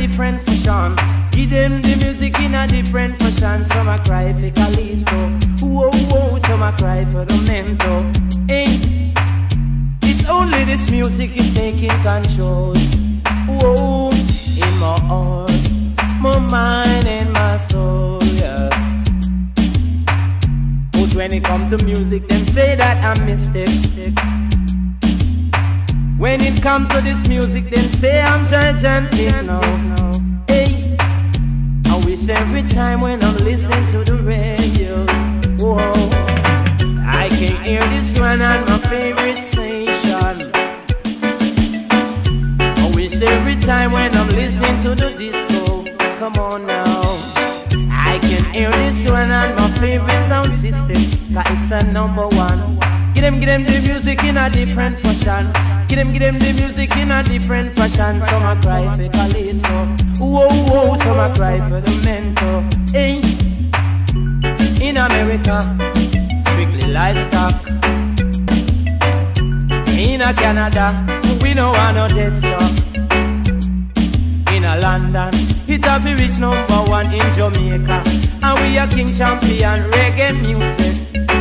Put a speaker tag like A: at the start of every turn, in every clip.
A: different fashion. Give them the music in a different fashion. Some a cry for calypso, whoa, whoa. Some a cry for the mento. Hey, it's only this music is taking control. Whoa, in my heart, my mind and my soul, yeah. But when it comes to music, them say that I'm mystic. When it comes to this music, them say I'm gigantic. No, hey, I wish every time when I'm listening to the radio, whoa, I can hear this one on my favorite station. I wish every time when I'm listening to the disco, come on now, I can hear this one on my favorite sound system, cause it's a #1. Give them the music in a different fashion. Give them the music in a different fashion. Some a cry for calypso, whoa, whoa. Some a cry for the mento. Hey, in America, strictly livestock. In a Canada, we don't want no dead stuff. In a London, it have to reach #1 in Jamaica, and we are king champion reggae music.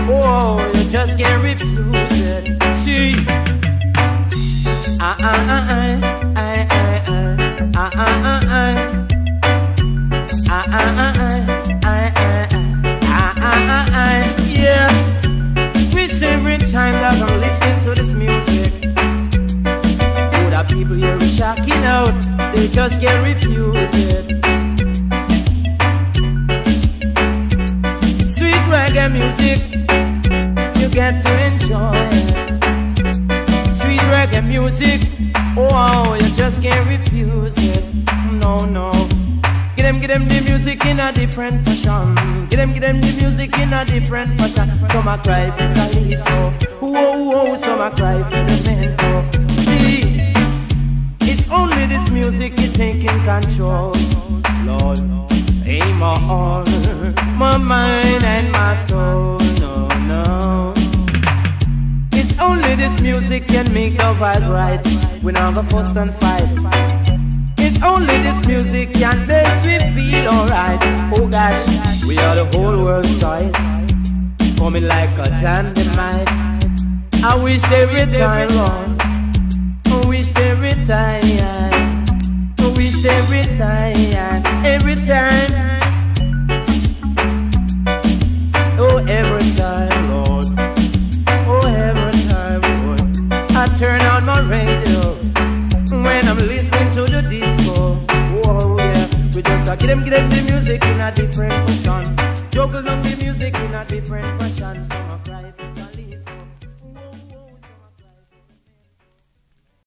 A: Oh, you just can't refuse it. See, yes. Wish every time that I'm listening to this music, all the people here are shocking out. They just can't refuse it. Sweet reggae music, you get to enjoy it. Sweet reggae music, oh, you just can't refuse it. No, no. Give them the music in a different fashion. Give them the music in a different fashion. Some a cry for calypso, whoa, whoa. Some a cry for the mento. See, it's only this music is taking control. Lord, aim on my mind and my soul. No, no. It's only this music can make the vibes right. We not go fuss and fight. It's only this music can make we feel alright. Oh gosh, we are the whole world's choice, coming like a dynamite. I wish every time, Lord. I wish every time. I wish every time. Every time. Oh, every time, Lord. Oh, every time, Lord. I turn on my radio when I'm listening to the disco. Oh yeah, we just give them the music in a different fashion. Juggle up the music in a different fashion.